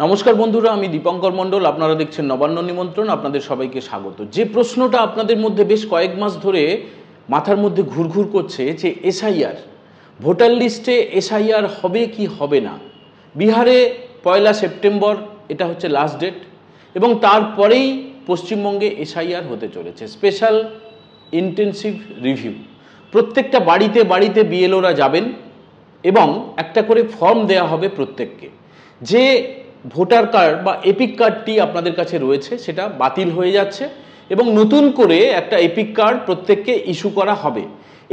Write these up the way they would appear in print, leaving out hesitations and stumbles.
নমস্কার বন্ধুরা, আমি দীপঙ্কর মণ্ডল। আপনারা দেখছেন নবান্ন নিমন্ত্রণ। আপনাদের সবাইকে স্বাগত। যে প্রশ্নটা আপনাদের মধ্যে বেশ কয়েক মাস ধরে মাথার মধ্যে ঘুরঘুর করছে যে এসআইআর, ভোটার লিস্টে এসআইআর হবে কি হবে না। বিহারে 1 সেপ্টেম্বর এটা হচ্ছে লাস্ট ডেট, এবং তারপরেই পশ্চিমবঙ্গে এসআইআর হতে চলেছে, স্পেশাল ইন্টেনসিভ রিভিউ। প্রত্যেকটা বাড়িতে বাড়িতে বিএলওরা যাবেন এবং একটা করে ফর্ম দেয়া হবে প্রত্যেককে। যে ভোটার কার্ড বা এপিক কার্ডটি আপনাদের কাছে রয়েছে সেটা বাতিল হয়ে যাচ্ছে এবং নতুন করে একটা এপিক কার্ড প্রত্যেককে ইস্যু করা হবে।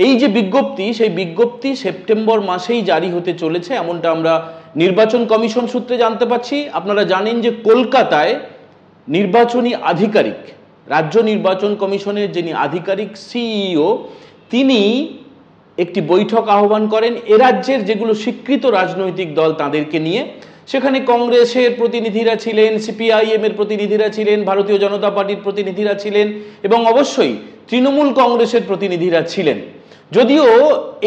এই যে বিজ্ঞপ্তি, সেই বিজ্ঞপ্তি সেপ্টেম্বর মাসেই জারি হতে চলেছে, এমনটা আমরা নির্বাচন কমিশন সূত্রে জানতে পারছি। আপনারা জানেন যে কলকাতায় নির্বাচনী আধিকারিক, রাজ্য নির্বাচন কমিশনের যিনি আধিকারিক সিইও, তিনি একটি বৈঠক আহ্বান করেন এ রাজ্যের যেগুলো স্বীকৃত রাজনৈতিক দল তাদেরকে নিয়ে। সেখানে কংগ্রেসের প্রতিনিধিরা ছিলেন, সিপিআইএম এর প্রতিনিধিরা ছিলেন, ভারতীয় জনতা পার্টির প্রতিনিধিরা ছিলেন এবং অবশ্যই তৃণমূল কংগ্রেসের প্রতিনিধিরা ছিলেন। যদিও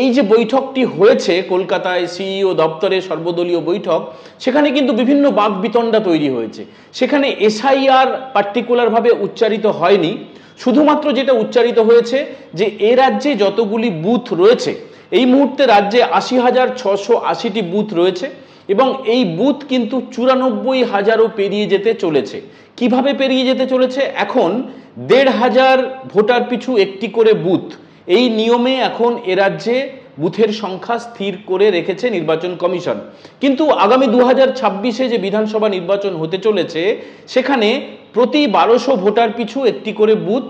এই যে বৈঠকটি হয়েছে কলকাতায় সিইও দপ্তরে সর্বদলীয় বৈঠক, সেখানে কিন্তু বিভিন্ন বাকবিতণ্ডা তৈরি হয়েছে। সেখানে এসআইআর পার্টিকুলারভাবে উচ্চারিত হয়নি। শুধুমাত্র যেটা উচ্চারিত হয়েছে যে এ রাজ্যে যতগুলি বুথ রয়েছে, এই মুহূর্তে রাজ্যে ৮০,৬৮০টি বুথ রয়েছে এবং এই বুথ কিন্তু ৯৪,০০০ও পেরিয়ে যেতে চলেছে। কিভাবে পেরিয়ে যেতে চলেছে? এখন ১৫০০ ভোটার পিছু একটি করে বুথ, এই নিয়মে এখন এ রাজ্যে বুথের সংখ্যা স্থির করে রেখেছে নির্বাচন কমিশন। কিন্তু আগামী ২০২৬-এ যে বিধানসভা নির্বাচন হতে চলেছে, সেখানে প্রতি ১২০০ ভোটার পিছু একটি করে বুথ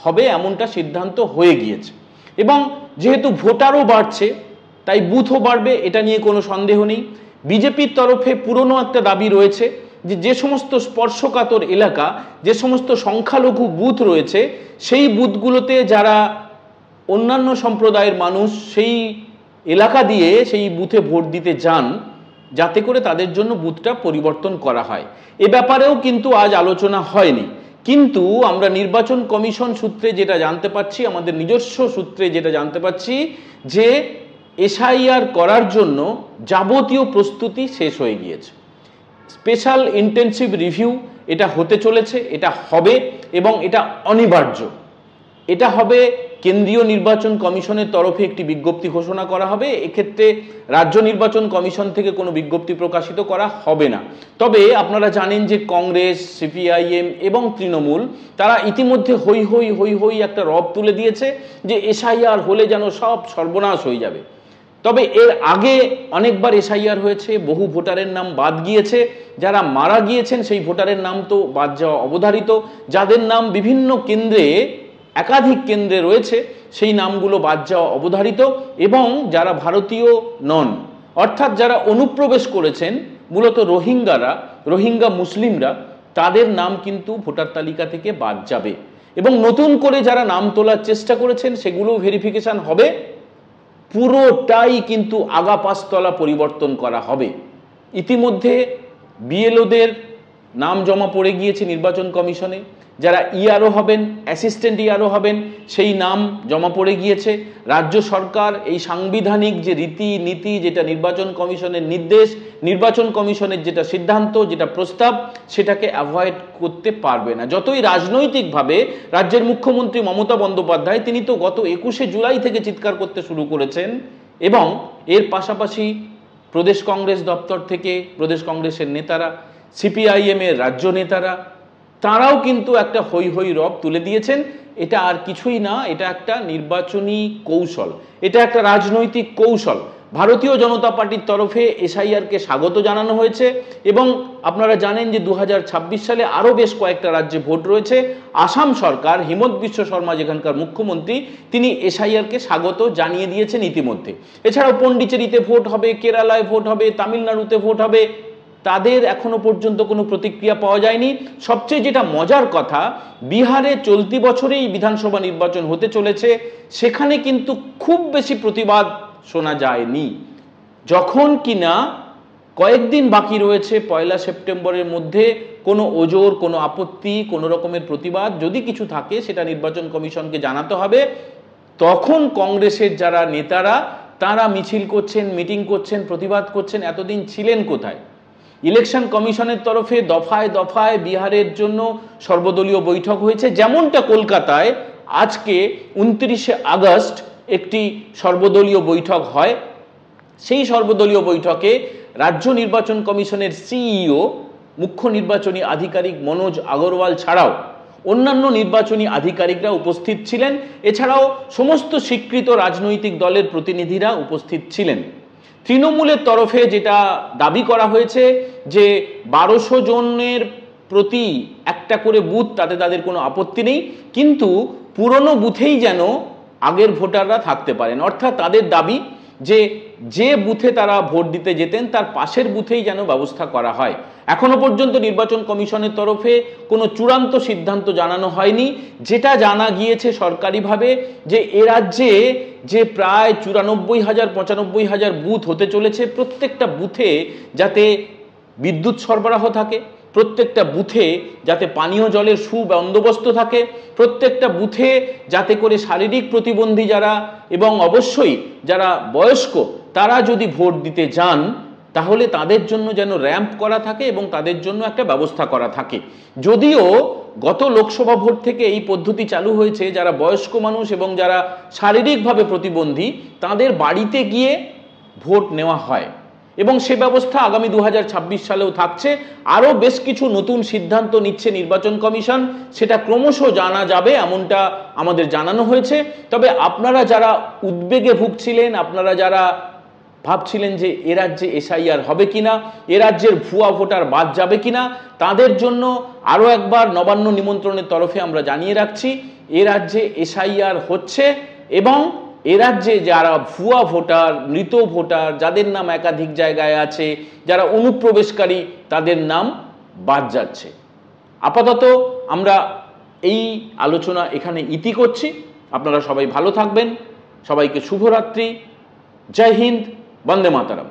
হবে, এমনটা সিদ্ধান্ত হয়ে গিয়েছে। এবং যেহেতু ভোটারও বাড়ছে তাই বুথও বাড়বে, এটা নিয়ে কোনো সন্দেহ নেই। বিজেপির তরফে পুরনো একটা দাবি রয়েছে যে যে সমস্ত স্পর্শকাতর এলাকা, যে সমস্ত সংখ্যালঘু বুথ রয়েছে, সেই বুথগুলোতে যারা অন্যান্য সম্প্রদায়ের মানুষ সেই এলাকা দিয়ে সেই বুথে ভোট দিতে যান, যাতে করে তাদের জন্য বুথটা পরিবর্তন করা হয়। এ ব্যাপারেও কিন্তু আজ আলোচনা হয়নি। কিন্তু আমরা নির্বাচন কমিশন সূত্রে যেটা জানতে পারছি, আমাদের নিজস্ব সূত্রে যেটা জানতে পারছি, যে এসআইআর করার জন্য যাবতীয় প্রস্তুতি শেষ হয়ে গিয়েছে। স্পেশাল ইন্টেনসিভ রিভিউ এটা হতে চলেছে, এটা হবে এবং এটা অনিবার্য। এটা হবে কেন্দ্রীয় নির্বাচন কমিশনের তরফে একটি বিজ্ঞপ্তি ঘোষণা করা হবে। এক্ষেত্রে রাজ্য নির্বাচন কমিশন থেকে কোনো বিজ্ঞপ্তি প্রকাশিত করা হবে না। তবে আপনারা জানেন যে কংগ্রেস, সিপিআইএম এবং তৃণমূল তারা ইতিমধ্যে হই হই হই হই একটা রব তুলে দিয়েছে যে এসআইআর হলে যেন সব সর্বনাশ হয়ে যাবে। তবে এর আগে অনেকবার এসআইআর হয়েছে, বহু ভোটারের নাম বাদ গিয়েছে। যারা মারা গিয়েছেন সেই ভোটারের নাম তো বাদ যাওয়া অবধারিত, যাদের নাম বিভিন্ন কেন্দ্রে, একাধিক কেন্দ্রে রয়েছে, সেই নামগুলো বাদ যাওয়া অবধারিত। এবং যারা ভারতীয় নন, অর্থাৎ যারা অনুপ্রবেশ করেছেন, মূলত রোহিঙ্গা মুসলিমরা, তাদের নাম কিন্তু ভোটার তালিকা থেকে বাদ যাবে। এবং নতুন করে যারা নাম তোলার চেষ্টা করেছেন সেগুলো ভেরিফিকেশন হবে। পুরোটাই কিন্তু আগা পাঁচতলা পরিবর্তন করা হবে। ইতিমধ্যে বিএলওদের নাম জমা পড়ে গিয়েছে নির্বাচন কমিশনে। যারা ইআরও হবেন, অ্যাসিস্ট্যান্ট ইআরও হবেন, সেই নাম জমা পড়ে গিয়েছে। রাজ্য সরকার এই সাংবিধানিক যে রীতি নীতি, যেটা নির্বাচন কমিশনের নির্দেশ, নির্বাচন কমিশনের যেটা সিদ্ধান্ত, যেটা প্রস্তাব, সেটাকে অ্যাভয়েড করতে পারবে না। যতই রাজনৈতিকভাবে রাজ্যের মুখ্যমন্ত্রী মমতা বন্দ্যোপাধ্যায়, তিনি তো গত ২১শে জুলাই থেকে চিৎকার করতে শুরু করেছেন, এবং এর পাশাপাশি প্রদেশ কংগ্রেস দপ্তর থেকে প্রদেশ কংগ্রেসের নেতারা, সিপিআইএম এর রাজ্য নেতারা, তারাও কিন্তু একটা হই হই রব তুলে দিয়েছেন। এটা আর কিছুই না, এটা একটা নির্বাচনী কৌশল, এটা একটা রাজনৈতিক কৌশল। ভারতীয় জনতা পার্টির তরফে এসআইআরকে স্বাগত জানানো হয়েছে এবং আপনারা জানেন যে ২০২৬ সালে আরও বেশ কয়েকটা রাজ্যে ভোট রয়েছে। আসাম সরকার, হিমন্ত বিশ্ব শর্মা যেখানকার মুখ্যমন্ত্রী, তিনি এসআইআরকে স্বাগত জানিয়ে দিয়েছেন ইতিমধ্যে। এছাড়াও পন্ডিচেরিতে ভোট হবে, কেরালায় ভোট হবে, তামিলনাড়ুতে ভোট হবে। তাদের এখনো পর্যন্ত কোনো প্রতিক্রিয়া পাওয়া যায়নি। সবচেয়ে যেটা মজার কথা, বিহারে চলতি বছরেই বিধানসভা নির্বাচন হতে চলেছে, সেখানে কিন্তু খুব বেশি প্রতিবাদ শোনা যায়নি। যখন কিনা কয়েকদিন বাকি রয়েছে 1 সেপ্টেম্বরের মধ্যে, কোনো ওজোর, কোনো আপত্তি, কোনো রকমের প্রতিবাদ যদি কিছু থাকে সেটা নির্বাচন কমিশনকে জানাতে হবে। তখন কংগ্রেসের যারা নেতারা, তারা মিছিল করছেন, মিটিং করছেন, প্রতিবাদ করছেন। এতদিন ছিলেন কোথায়? ইলেকশন কমিশনের তরফে দফায় দফায় বিহারের জন্য সর্বদলীয় বৈঠক হয়েছে, যেমনটা কলকাতায় আজকে 29শে আগস্ট একটি সর্বদলীয় বৈঠক হয়। সেই সর্বদলীয় বৈঠকে রাজ্য নির্বাচন কমিশনের সিইও মুখ্য নির্বাচনী আধিকারিক মনোজ আগরওয়াল ছাড়াও অন্যান্য নির্বাচনী আধিকারিকরা উপস্থিত ছিলেন। এছাড়াও সমস্ত স্বীকৃত রাজনৈতিক দলের প্রতিনিধিরা উপস্থিত ছিলেন। তৃণমূলের তরফে যেটা দাবি করা হয়েছে যে 1200 জনের প্রতি একটা করে বুথ, তাতে তাদের কোনো আপত্তি নেই, কিন্তু পুরনো বুথেই যেন আগের ভোটাররা থাকতে পারেন। অর্থাৎ তাদের দাবি যে বুথে তারা ভোট দিতে যেতেন তার পাশের বুথেই যেন ব্যবস্থা করা হয়। এখনো পর্যন্ত নির্বাচন কমিশনের তরফে কোনো চূড়ান্ত সিদ্ধান্ত জানানো হয়নি। যেটা জানা গিয়েছে সরকারিভাবে যে এ রাজ্যে যে প্রায় 94,000-95,000 বুথ হতে চলেছে, প্রত্যেকটা বুথে যাতে বিদ্যুৎ সরবরাহ থাকে, প্রত্যেকটা বুথে যাতে পানীয় জলের সুবন্দোবস্ত থাকে, প্রত্যেকটা বুথে যাতে করে শারীরিক প্রতিবন্ধী যারা এবং অবশ্যই যারা বয়স্ক তারা যদি ভোট দিতে যান তাহলে তাদের জন্য যেন র্যাম্প করা থাকে এবং তাদের জন্য একটা ব্যবস্থা করা থাকে। যদিও গত লোকসভা ভোট থেকে এই পদ্ধতি চালু হয়েছে, যারা বয়স্ক মানুষ এবং যারা শারীরিকভাবে প্রতিবন্ধী তাদের বাড়িতে গিয়ে ভোট নেওয়া হয় এবং সে ব্যবস্থা আগামী 2026 সালেও থাকছে। আরও বেশ কিছু নতুন সিদ্ধান্ত নিচ্ছে নির্বাচন কমিশন, সেটা ক্রমশ জানা যাবে এমনটা আমাদের জানানো হয়েছে। তবে আপনারা যারা উদ্বেগে ভুগছিলেন, আপনারা যারা ভাবছিলেন যে এ রাজ্যে এসআইআর হবে কিনা, এ রাজ্যের ভুয়া ভোটার বাদ যাবে কিনা, তাদের জন্য আরও একবার নবান্ন নিমন্ত্রণের তরফে আমরা জানিয়ে রাখছি এ রাজ্যে এসআইআর হচ্ছে এবং এ রাজ্যে যারা ভুয়া ভোটার, মৃত ভোটার, যাদের নাম একাধিক জায়গায় আছে, যারা অনুপ্রবেশকারী, তাদের নাম বাদ যাচ্ছে। আপাতত আমরা এই আলোচনা এখানে ইতি করছি। আপনারা সবাই ভালো থাকবেন। সবাইকে শুভরাত্রি। জয় হিন্দ, বন্দে মাতরম।